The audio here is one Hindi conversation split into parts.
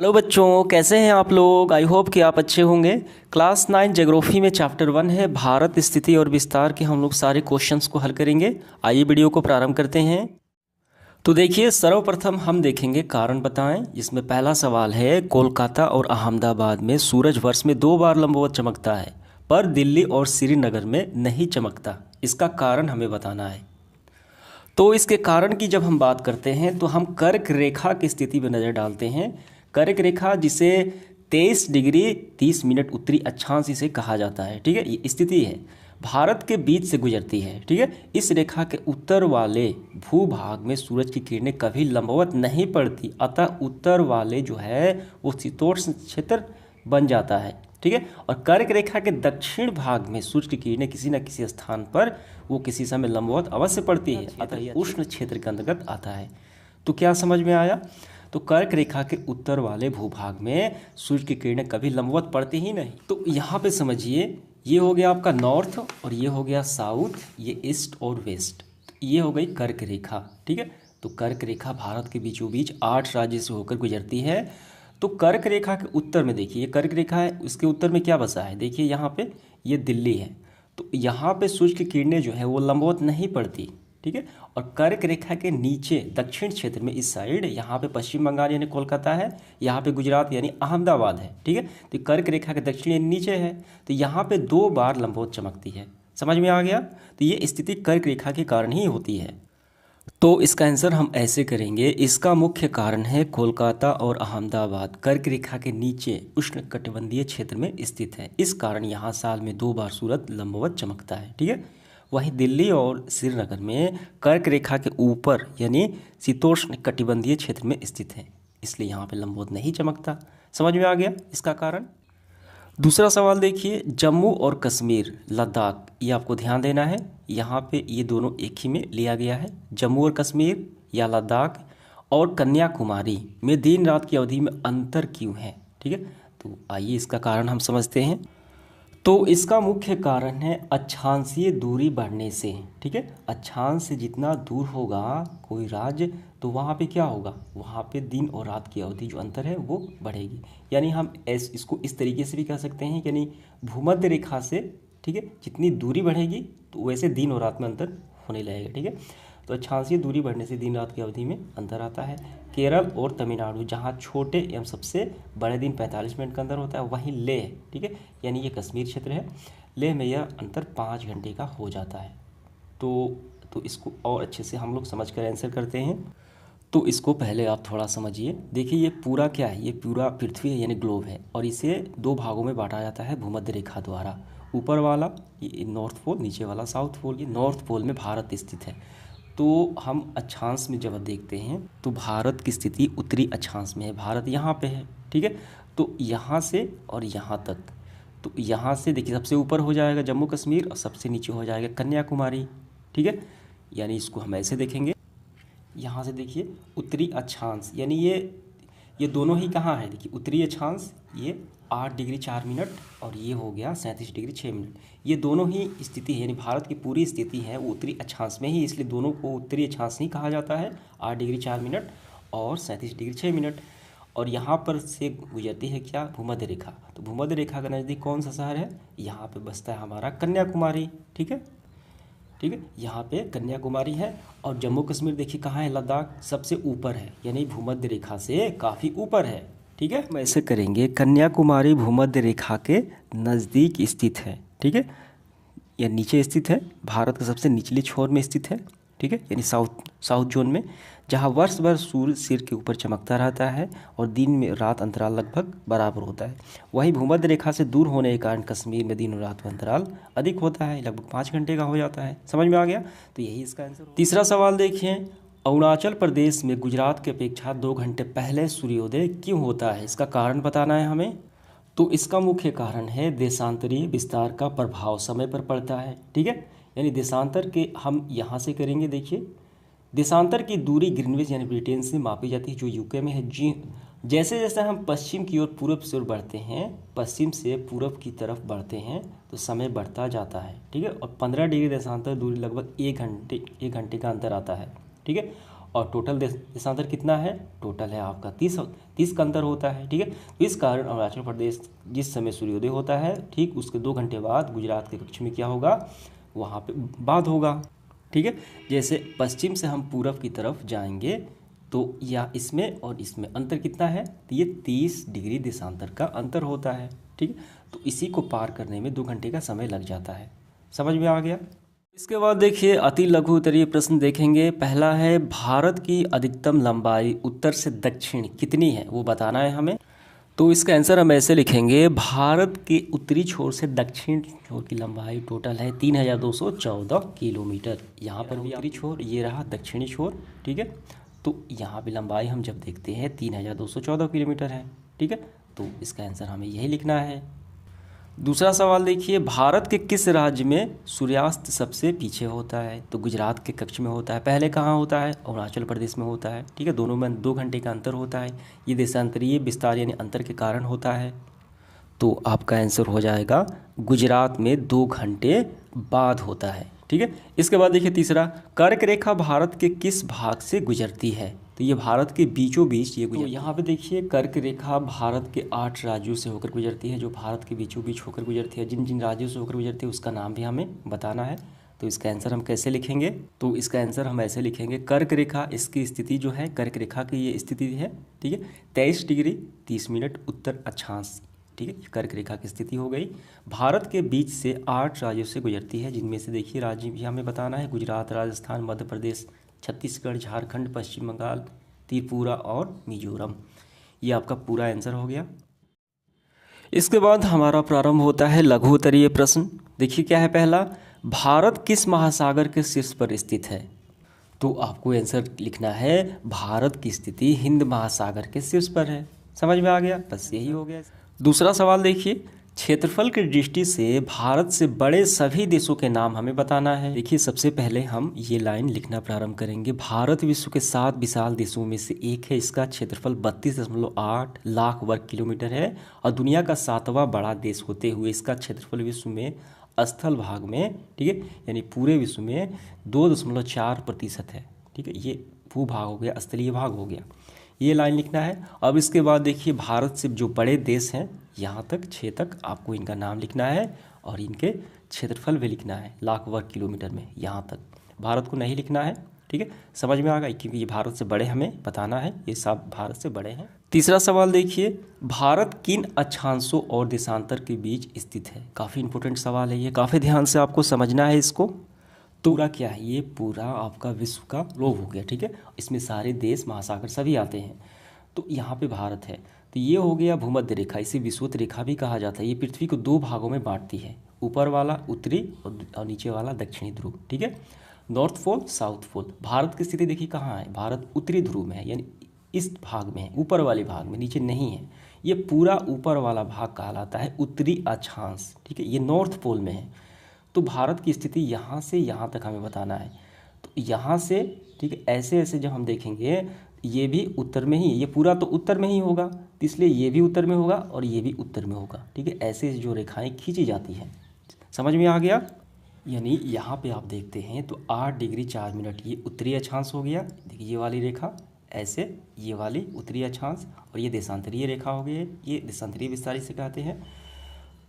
हेलो बच्चों, कैसे हैं आप लोग। आई होप कि आप अच्छे होंगे। क्लास 9 ज्योग्राफी में चैप्टर 1 है भारत स्थिति और विस्तार के हम लोग सारे क्वेश्चंस को हल करेंगे। आइए वीडियो को प्रारंभ करते हैं। तो देखिए, सर्वप्रथम हम देखेंगे कारण बताएं। इसमें पहला सवाल है, कोलकाता और अहमदाबाद में सूरज वर्ष में 2 बार लंबवत चमकता है पर दिल्ली और श्रीनगर में नहीं चमकता। इसका कारण हमें बताना है। तो इसके कारण की जब हम बात करते हैं तो हम कर्क रेखा की स्थिति पर नज़र डालते हैं। कर्क रेखा जिसे 23 डिग्री 30 मिनट उत्तरी अक्षांश इसे कहा जाता है। ठीक है, ये स्थिति है, भारत के बीच से गुजरती है। ठीक है, इस रेखा के उत्तर वाले भूभाग में सूरज की किरणें कभी लंबवत नहीं पड़ती, अतः उत्तर वाले जो है वो शीतोष्ण क्षेत्र बन जाता है। ठीक है, और कर्क रेखा के दक्षिण भाग में सूर्य की किरणें किसी न किसी स्थान पर वो किसी समय लंबवत अवश्य पड़ती है, अतः यह उष्ण क्षेत्र के अंतर्गत आता है। तो क्या समझ में आया। तो कर्क रेखा के उत्तर वाले भूभाग में सूर्य की किरणें कभी लंबवत पड़ती ही नहीं। तो यहाँ पे समझिए, ये हो गया आपका नॉर्थ और ये हो गया साउथ, ये ईस्ट और वेस्ट, तो ये हो गई कर्क रेखा। ठीक है, तो कर्क रेखा भारत के बीचों बीच 8 राज्य से होकर गुजरती है। तो कर्क रेखा के उत्तर में देखिए, ये कर्क रेखा है, उसके उत्तर में क्या बसा है, देखिए यहाँ पे ये दिल्ली है। तो यहाँ पे सूर्य की किरणें जो है वो लंबवत नहीं पड़ती। ठीक है, और कर्क रेखा के नीचे दक्षिण क्षेत्र में इस साइड यहाँ पे पश्चिम बंगाल यानी कोलकाता है, यहाँ पे गुजरात यानी अहमदाबाद है। ठीक है, तो कर्क रेखा के दक्षिण यानी नीचे है, तो यहाँ पे 2 बार लंबवत चमकती है। समझ में आ गया। तो ये स्थिति कर्क रेखा के कारण ही होती है। तो इसका आंसर हम ऐसे करेंगे, इसका मुख्य कारण है कोलकाता और अहमदाबाद कर्क रेखा के नीचे उष्णकटिबंधीय क्षेत्र में स्थित है, इस कारण यहाँ साल में 2 बार सूरज लंबवत चमकता है। ठीक है, वहीं दिल्ली और श्रीनगर में कर्क रेखा के ऊपर यानी शीतोष्ण कटिबंधीय क्षेत्र में स्थित है, इसलिए यहाँ पे लंबवत नहीं चमकता। समझ में आ गया इसका कारण। दूसरा सवाल देखिए, जम्मू और कश्मीर लद्दाख, ये आपको ध्यान देना है। यहाँ पे ये दोनों एक ही में लिया गया है, जम्मू और कश्मीर या लद्दाख और कन्याकुमारी में दिन रात की अवधि में अंतर क्यों है। ठीक है, तो आइए इसका कारण हम समझते हैं। तो इसका मुख्य कारण है अक्षांशीय दूरी बढ़ने से। ठीक है, अक्षांश से जितना दूर होगा कोई राज्य, तो वहाँ पे क्या होगा, वहाँ पे दिन और रात की अवधि जो अंतर है वो बढ़ेगी। यानी हम इसको इस तरीके से भी कह सकते हैं, यानी भूमध्य रेखा से, ठीक है, जितनी दूरी बढ़ेगी तो वैसे दिन और रात में अंतर होने लगेगा। ठीक है, तो अक्षांशीय दूरी बढ़ने से दिन रात की अवधि में अंतर आता है। केरल और तमिलनाडु जहाँ छोटे एवं सबसे बड़े दिन 45 मिनट का अंतर होता है, वहीं लेह, ठीक है, यानी ये कश्मीर क्षेत्र है, लेह में यह अंतर 5 घंटे का हो जाता है। तो इसको और अच्छे से हम लोग समझ कर आंसर करते हैं। तो इसको पहले आप थोड़ा समझिए। देखिए, ये पूरा क्या है, ये पूरा पृथ्वी है यानी ग्लोब है, और इसे 2 भागों में बांटा जाता है भूमध्य रेखा द्वारा। ऊपर वाला ये नॉर्थ पोल, नीचे वाला साउथ पोल। ये नॉर्थ पोल में भारत स्थित है। तो हम अक्षांश में जब देखते हैं तो भारत की स्थिति उत्तरी अक्षांश में है, भारत यहाँ पे है। ठीक है, तो यहाँ से और यहाँ तक, तो यहाँ से देखिए सबसे ऊपर हो जाएगा जम्मू कश्मीर और सबसे नीचे हो जाएगा कन्याकुमारी। ठीक है, यानी इसको हम ऐसे देखेंगे, यहाँ से देखिए उत्तरी अक्षांश, यानी ये दोनों ही कहाँ है, देखिए उत्तरी अक्षांश ये 8 डिग्री 4 मिनट और ये हो गया 37 डिग्री 6 मिनट। ये दोनों ही स्थिति है, यानी भारत की पूरी स्थिति है वो उत्तरी अक्षांश में ही, इसलिए दोनों को उत्तरी अक्षांश ही कहा जाता है, 8 डिग्री 4 मिनट और 37 डिग्री 6 मिनट। और यहाँ पर से गुजरती है क्या, भूमध्य रेखा। तो भूमध्य रेखा का नज़दीक कौन सा शहर है, यहाँ पे बसता है हमारा कन्याकुमारी। ठीक है, ठीक है, यहाँ पे कन्याकुमारी है। और जम्मू कश्मीर देखिए कहाँ है, लद्दाख सबसे ऊपर है, यानी भूमध्य रेखा से काफ़ी ऊपर है। ठीक है, हम ऐसे करेंगे, कन्याकुमारी भूमध्य रेखा के नज़दीक स्थित है। ठीक है, या नीचे स्थित है, भारत के सबसे निचले छोर में स्थित है। ठीक है, यानी साउथ जोन में, जहाँ वर्ष भर सूर्य सिर के ऊपर चमकता रहता है और दिन में रात अंतराल लगभग बराबर होता है। वहीं भूमध्य रेखा से दूर होने के कारण कश्मीर में दिन और रात का अंतराल अधिक होता है, लगभग 5 घंटे का हो जाता है। समझ में आ गया। तो यही इसका आंसर। तीसरा सवाल देखिए, अरुणाचल प्रदेश में गुजरात की अपेक्षा 2 घंटे पहले सूर्योदय क्यों होता है, इसका कारण बताना है हमें। तो इसका मुख्य कारण है देशांतरीय विस्तार का प्रभाव समय पर पड़ता है। ठीक है, यानी देशांतर के हम यहाँ से करेंगे, देखिए देशांतर की दूरी ग्रीनविच यानी ब्रिटेन से मापी जाती है, जो यूके में है। जी, जैसे जैसे हम पश्चिम की ओर पूरब से ओर बढ़ते हैं, पश्चिम से पूरब की तरफ बढ़ते हैं, तो समय बढ़ता जाता है। ठीक है, और 15 डिग्री देशांतर दूरी लगभग 1 घंटे का अंतर आता है। ठीक है, और टोटल देशांतर कितना है, टोटल है आपका 30 का अंतर होता है। ठीक है, तो इस कारण अरुणाचल प्रदेश जिस समय सूर्योदय होता है ठीक उसके 2 घंटे बाद गुजरात के कक्ष में क्या होगा, वहाँ पे बाद होगा। ठीक है, जैसे पश्चिम से हम पूरब की तरफ जाएंगे तो या इसमें और इसमें अंतर कितना है, तो ये 30 डिग्री देशांतर का अंतर होता है। ठीक है, तो इसी को पार करने में 2 घंटे का समय लग जाता है। समझ में आ गया। इसके बाद देखिए अति लघु उत्तरीय प्रश्न देखेंगे। पहला है भारत की अधिकतम लंबाई उत्तर से दक्षिण कितनी है, वो बताना है हमें। तो इसका आंसर हम ऐसे लिखेंगे, भारत के उत्तरी छोर से दक्षिण छोर की लंबाई टोटल है 3214 किलोमीटर। यहाँ पर भी उत्तरी छोर, ये रहा दक्षिणी छोर। ठीक है, तो यहाँ भी लंबाई हम जब देखते हैं 3214 किलोमीटर है। ठीक है, तो इसका आंसर हमें यही लिखना है। दूसरा सवाल देखिए, भारत के किस राज्य में सूर्यास्त सबसे पीछे होता है, तो गुजरात के कक्ष में होता है। पहले कहाँ होता है, अरुणाचल प्रदेश में होता है। ठीक है, दोनों में 2 घंटे का अंतर होता है। ये देशांतरीय विस्तार यानी अंतर के कारण होता है। तो आपका आंसर हो जाएगा गुजरात में 2 घंटे बाद होता है। ठीक है, इसके बाद देखिए तीसरा, कर्क रेखा भारत के किस भाग से गुजरती है, तो ये भारत के बीचों बीच ये गुजरती है। तो यहाँ पे देखिए कर्क रेखा भारत के 8 राज्यों से होकर गुजरती है, जो भारत के बीचों बीच होकर गुजरती है। जिन जिन राज्यों से होकर गुजरती है उसका नाम भी हमें बताना है। तो इसका आंसर हम कैसे लिखेंगे, तो इसका आंसर हम ऐसे लिखेंगे, कर्क रेखा इसकी स्थिति जो है, कर्क रेखा की ये स्थिति है। ठीक है, 23 डिग्री 30 मिनट उत्तर अक्षांश। ठीक है, कर्क रेखा की स्थिति हो गई। भारत के बीच से 8 राज्यों से गुजरती है, जिनमें से देखिए राज्य भी हमें बताना है, गुजरात, राजस्थान, मध्य प्रदेश, छत्तीसगढ़, झारखंड, पश्चिम बंगाल, त्रिपुरा और मिजोरम। ये आपका पूरा आंसर हो गया। इसके बाद हमारा प्रारंभ होता है लघु उत्तरीय प्रश्न। देखिए क्या है पहला, भारत किस महासागर के शीर्ष पर स्थित है, तो आपको आंसर लिखना है भारत की स्थिति हिंद महासागर के शीर्ष पर है। समझ में आ गया, बस यही हो गया। दूसरा सवाल देखिए, क्षेत्रफल की दृष्टि से भारत से बड़े सभी देशों के नाम हमें बताना है। देखिए सबसे पहले हम ये लाइन लिखना प्रारंभ करेंगे, भारत विश्व के 7 विशाल देशों में से एक है। इसका क्षेत्रफल 32.8 लाख वर्ग किलोमीटर है और दुनिया का 7वां बड़ा देश होते हुए इसका क्षेत्रफल विश्व में स्थल भाग में, ठीक है, यानी पूरे विश्व में 2.4% है। ठीक है, ये भूभाग हो गया, स्थलीय भाग हो गया। ये लाइन लिखना है। अब इसके बाद देखिए भारत से जो बड़े देश हैं यहाँ तक 6 तक आपको इनका नाम लिखना है और इनके क्षेत्रफल भी लिखना है लाख वर्ग किलोमीटर में। यहाँ तक भारत को नहीं लिखना है। ठीक है, समझ में आ गया, क्योंकि ये भारत से बड़े हमें बताना है, ये सब भारत से बड़े हैं। तीसरा सवाल देखिए, भारत किन अक्षांशों और देशांतर के बीच स्थित है। काफ़ी इंपॉर्टेंट सवाल है ये, काफ़ी ध्यान से आपको समझना है इसको। पूरा क्या है, ये पूरा आपका विश्व का ग्लोब हो गया। ठीक है, इसमें सारे देश महासागर सभी आते हैं। तो यहाँ पे भारत है, तो ये हो गया भूमध्य रेखा, इसे विषुवत रेखा भी कहा जाता है। ये पृथ्वी को 2 भागों में बांटती है, ऊपर वाला उत्तरी और नीचे वाला दक्षिणी ध्रुव। ठीक है, north pole, south pole. Bharat की स्थिति देखिए कहाँ है, भारत उत्तरी ध्रुव में है, यानी इस भाग में है, ऊपर वाले भाग में, नीचे नहीं है। ये पूरा ऊपर वाला भाग कहलाता है उत्तरी अक्षांश। ठीक है, ये नॉर्थ पोल में है। तो भारत की स्थिति यहाँ से यहाँ तक हमें बताना है। तो यहाँ से, ठीक है, ऐसे ऐसे जब हम देखेंगे ये भी उत्तर में ही, ये पूरा तो उत्तर में ही होगा, तो इसलिए ये भी उत्तर में होगा और ये भी उत्तर में होगा। ठीक है, ऐसे जो रेखाएं खींची जाती हैं। समझ में आ गया, यानी यहाँ पे आप देखते हैं तो 8 डिग्री 4 मिनट ये उत्तरी अक्षांश हो गया। देखिए ये वाली रेखा ऐसे, ये वाली उत्तरी अक्षांश, और ये देशांतरीय रेखा हो गई, ये देशांतरीय विस्तार से कहते हैं।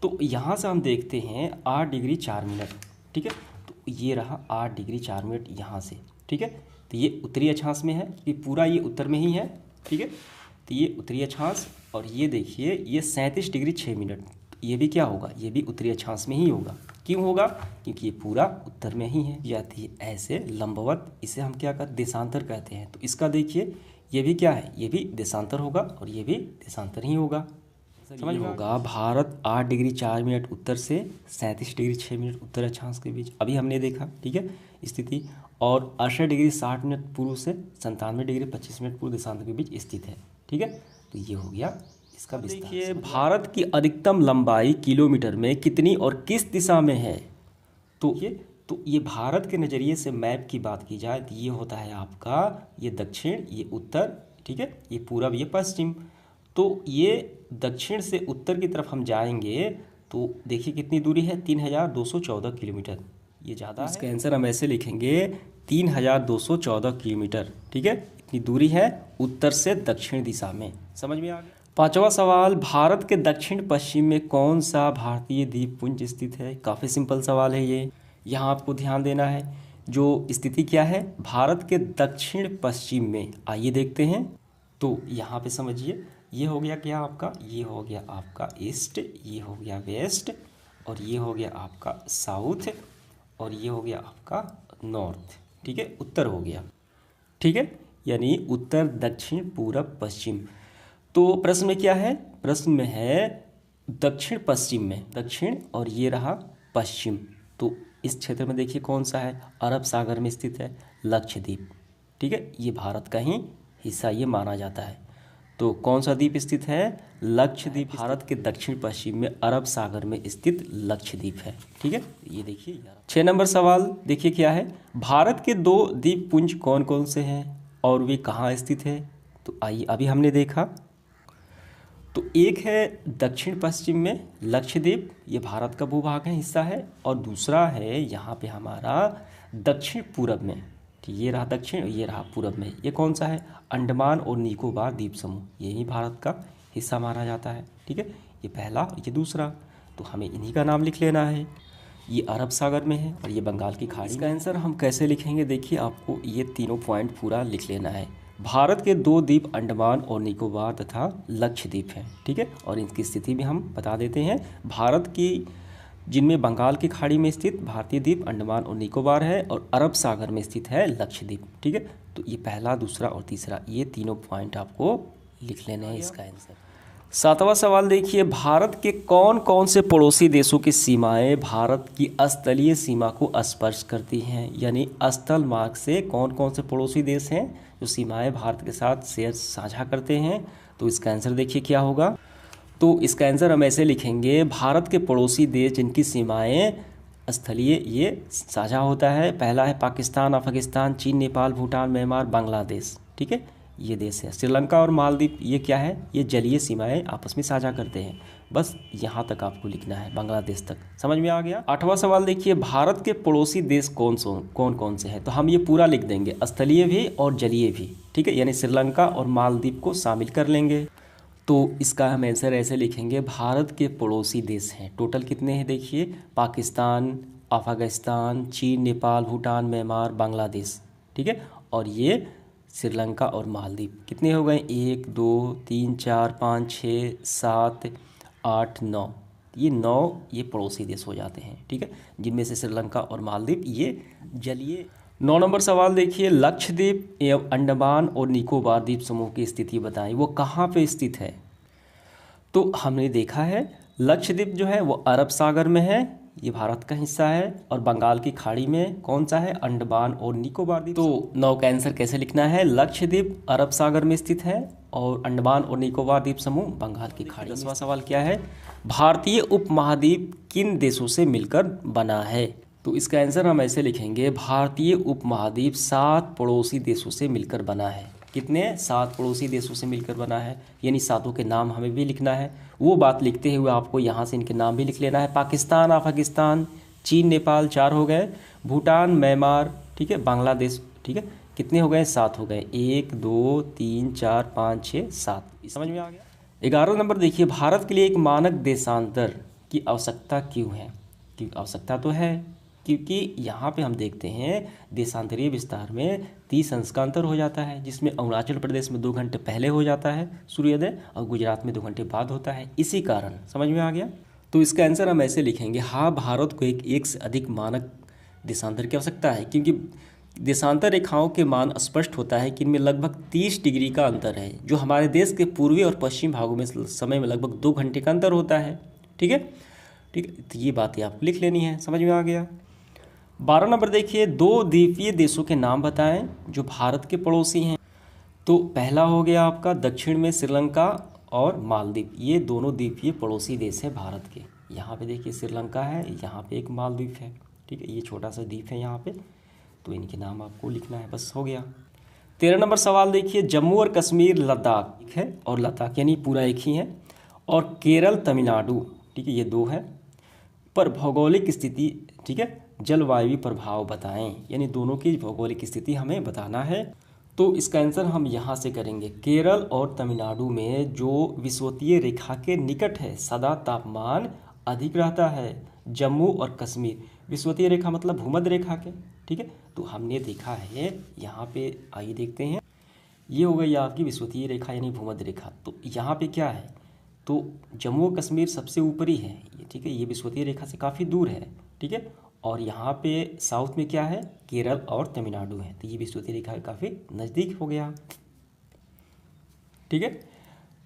तो यहाँ से हम देखते हैं 8 डिग्री 4 मिनट। ठीक है, तो ये रहा 8 डिग्री 4 मिनट यहाँ से। ठीक है, तो ये उत्तरी अक्षांश में है, ये पूरा ये उत्तर में ही है। ठीक है, तो ये उत्तरी अक्षांश, और ये देखिए ये 37 डिग्री 6 मिनट, ये भी क्या होगा, ये भी उत्तरी अक्षांश में ही होगा। क्यों होगा, क्योंकि ये पूरा उत्तर में ही है। जाती है ऐसे लंबवत, इसे हम क्या कहते, देशांतर कहते हैं। तो इसका देखिए ये भी क्या है, ये भी देशांतर होगा और ये भी देशांतर ही होगा। समझ होगा, भारत 8 डिग्री 4 मिनट उत्तर से 37 डिग्री 6 मिनट उत्तर अक्षांश के बीच अभी हमने देखा। ठीक है, स्थिति, और 68 डिग्री 60 मिनट पूर्व से 97 डिग्री 25 मिनट पूर्व देशांतर के बीच स्थित है। ठीक है, तो ये हो गया इसका विस्तार। देखिए भारत की अधिकतम लंबाई किलोमीटर में कितनी और किस दिशा में है, तो ये भारत के नज़रिए से मैप की बात की जाए तो ये होता है आपका, ये दक्षिण, ये उत्तर, ठीक है, ये पूरब, ये पश्चिम। तो ये दक्षिण से उत्तर की तरफ हम जाएंगे तो देखिए कितनी दूरी है, 3214 किलोमीटर। ये ज़्यादा है। इसका आंसर हम ऐसे लिखेंगे 3214 किलोमीटर, ठीक है, इतनी दूरी है उत्तर से दक्षिण दिशा में। समझ में आ गया। पांचवा सवाल, भारत के दक्षिण पश्चिम में कौन सा भारतीय द्वीपपुंज स्थित है? काफ़ी सिंपल सवाल है ये, यहाँ आपको ध्यान देना है। जो स्थिति क्या है भारत के दक्षिण पश्चिम में, आइए देखते हैं। तो यहाँ पे समझिए, ये हो गया क्या आपका, ये हो गया आपका ईस्ट, ये हो गया वेस्ट, और ये हो गया आपका साउथ, और ये हो गया आपका नॉर्थ, ठीक है, उत्तर हो गया, ठीक है, यानी उत्तर दक्षिण पूरब पश्चिम। तो प्रश्न में क्या है, प्रश्न में है दक्षिण पश्चिम में, दक्षिण और ये रहा पश्चिम। तो इस क्षेत्र में देखिए कौन सा है, अरब सागर में स्थित है लक्षद्वीप, ठीक है, ये भारत का ही हिस्सा ये माना जाता है। तो कौन सा द्वीप स्थित है, लक्षद्वीप, भारत के दक्षिण पश्चिम में अरब सागर में स्थित लक्षद्वीप है, ठीक है, ये देखिए। 6 नंबर सवाल देखिए क्या है, भारत के 2 द्वीपपुंज कौन कौन से हैं और वे कहाँ स्थित है? तो आइए, अभी हमने देखा, तो एक है दक्षिण पश्चिम में लक्षद्वीप, ये भारत का भूभाग है, हिस्सा है, और दूसरा है यहाँ पे हमारा दक्षिण पूरब में, ये रहा दक्षिण, ये रहा पूरब में, ये कौन सा है, अंडमान और निकोबार द्वीप समूह, यही भारत का हिस्सा माना जाता है, ठीक है, ये पहला, ये दूसरा, तो हमें इन्हीं का नाम लिख लेना है। ये अरब सागर में है और ये बंगाल की खाड़ी। इसका आंसर हम कैसे लिखेंगे, देखिए आपको ये तीनों पॉइंट पूरा लिख लेना है। भारत के 2 द्वीप अंडमान और निकोबार तथा लक्षद्वीप हैं, ठीक है, और इनकी स्थिति भी हम बता देते हैं। भारत की, जिनमें बंगाल की खाड़ी में स्थित भारतीय द्वीप अंडमान और निकोबार है, और अरब सागर में स्थित है लक्षद्वीप, ठीक है। तो ये पहला, दूसरा और तीसरा, ये तीनों पॉइंट आपको लिख लेने हैं इसका आंसर। 7वां सवाल देखिए, भारत के कौन कौन से पड़ोसी देशों की सीमाएं भारत की स्थलीय सीमा को स्पर्श करती हैं? यानी स्थल मार्ग से कौन कौन से पड़ोसी देश हैं जो सीमाएं भारत के साथ शेयर साझा करते हैं? तो इसका आंसर देखिए क्या होगा। तो इसका आंसर हम ऐसे लिखेंगे, भारत के पड़ोसी देश जिनकी सीमाएं स्थलीय ये साझा होता है, पहला है पाकिस्तान, अफगानिस्तान, चीन, नेपाल, भूटान, म्यांमार, बांग्लादेश, ठीक है, ये देश है। श्रीलंका और मालदीव ये क्या है, ये जलीय सीमाएं आपस में साझा करते हैं। बस यहाँ तक आपको लिखना है, बांग्लादेश तक। समझ में आ गया। 8वां सवाल देखिए, भारत के पड़ोसी देश कौन कौन से हैं? तो हम ये पूरा लिख देंगे, स्थलीय भी और जलीय भी, ठीक है, यानी श्रीलंका और मालदीव को शामिल कर लेंगे। तो इसका हम आंसर ऐसे लिखेंगे, भारत के पड़ोसी देश हैं टोटल कितने हैं देखिए, पाकिस्तान, अफगानिस्तान, चीन, नेपाल, भूटान, म्यांमार, बांग्लादेश, ठीक है, और ये श्रीलंका और मालदीव कितने हो गए, 1 2 3 4 5 6 7 8 9, ये 9 ये पड़ोसी देश हो जाते हैं, ठीक है, जिनमें से श्रीलंका और मालदीव ये जलीय। 9 नंबर सवाल देखिए, लक्षद्वीप एवं अंडमान और निकोबार द्वीप समूह की स्थिति बताएं, वो कहाँ पे स्थित है? तो हमने देखा है लक्षद्वीप जो है वो अरब सागर में है, ये भारत का हिस्सा है, और बंगाल की खाड़ी में कौन सा है, अंडमान और निकोबार द्वीप। तो 9 का आंसर कैसे लिखना है, लक्षद्वीप अरब सागर में स्थित है और अंडमान और निकोबार द्वीप समूह बंगाल की खाड़ी। 10वां सवाल क्या है, भारतीय उपमहाद्वीप किन देशों से मिलकर बना है? तो इसका आंसर हम ऐसे लिखेंगे, भारतीय उपमहाद्वीप 7 पड़ोसी देशों से मिलकर बना है। कितने, 7 पड़ोसी देशों से मिलकर बना है, यानी 7 के नाम हमें भी लिखना है। वो बात लिखते हुए आपको यहाँ से इनके नाम भी लिख लेना है, पाकिस्तान, अफगानिस्तान, चीन, नेपाल 4 हो गए, भूटान, म्यांमार, ठीक है, बांग्लादेश, ठीक है, कितने हो गए, 7 हो गए, 1 2 3 4 5 6 7, समझ में आ गया। 11 नंबर देखिए, भारत के लिए एक मानक देशांतर की आवश्यकता क्यों है? क्योंकि आवश्यकता तो है, क्योंकि यहाँ पे हम देखते हैं देशांतरीय विस्तार में 30 अंश का अंतर हो जाता है, जिसमें अरुणाचल प्रदेश में 2 घंटे पहले हो जाता है सूर्योदय और गुजरात में 2 घंटे बाद होता है, इसी कारण। समझ में आ गया। तो इसका आंसर हम ऐसे लिखेंगे, हाँ, भारत को एक से अधिक मानक देशांतर की आवश्यकता है, क्योंकि देशांतर रेखाओं के मान स्पष्ट होता है कि इनमें लगभग 30 डिग्री का अंतर है, जो हमारे देश के पूर्वी और पश्चिम भागों में समय में लगभग 2 घंटे का अंतर होता है, ठीक है, ठीक है, तो ये बातें आपको लिख लेनी है। समझ में आ गया। 12 नंबर देखिए, 2 द्वीपीय देशों के नाम बताएं जो भारत के पड़ोसी हैं। तो पहला हो गया आपका दक्षिण में श्रीलंका और मालदीव, ये दोनों द्वीपीय पड़ोसी देश हैं भारत के। यहाँ पे देखिए श्रीलंका है, यहाँ पे एक मालदीव है, ठीक है, ये छोटा सा द्वीप है यहाँ पे, तो इनके नाम आपको लिखना है, बस हो गया। 13 नंबर सवाल देखिए, जम्मू और कश्मीर लद्दाख है, और लद्दाख यानी पूरा एक ही है, और केरल तमिलनाडु, ठीक है, ये 2 है, पर भौगोलिक स्थिति, ठीक है, जलवायु प्रभाव बताएं, यानी दोनों की भौगोलिक स्थिति हमें बताना है। तो इसका आंसर हम यहाँ से करेंगे। केरल और तमिलनाडु में जो विषुवतीय रेखा के निकट है सदा तापमान अधिक रहता है। जम्मू और कश्मीर, विषुवतीय रेखा मतलब भूमध्य रेखा के, ठीक है। तो हमने देखा है यहाँ पे, आइए देखते हैं। ये हो गई आपकी विषुवतीय रेखा यानी भूमध्य रेखा। तो यहाँ पे क्या है, तो जम्मू और कश्मीर सबसे ऊपरी है ये, ठीक है। ये विषुवतीय रेखा से काफ़ी दूर है, ठीक है। और यहाँ पे साउथ में क्या है, केरल और तमिलनाडु है। तो ये विषुवतीय रेखा काफ़ी नज़दीक हो गया, ठीक है।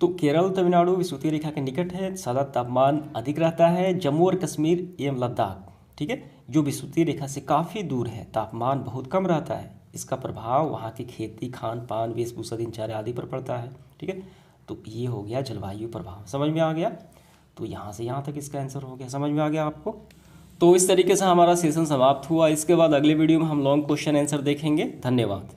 तो केरल तमिलनाडु विषुवतीय रेखा के निकट है, सदा तापमान अधिक रहता है। जम्मू और कश्मीर एवं लद्दाख, ठीक है, जो विषुवतीय रेखा से काफ़ी दूर है, तापमान बहुत कम रहता है। इसका प्रभाव वहाँ की खेती, खान पान, वेशभूषा, दिनचर्या आदि पर पड़ता है, ठीक है। तो ये हो गया जलवायु प्रभाव, समझ में आ गया। तो यहाँ से यहाँ तक इसका आंसर हो गया, समझ में आ गया आपको। तो इस तरीके से हमारा सेशन समाप्त हुआ। इसके बाद अगले वीडियो में हम लॉन्ग क्वेश्चन आंसर देखेंगे। धन्यवाद।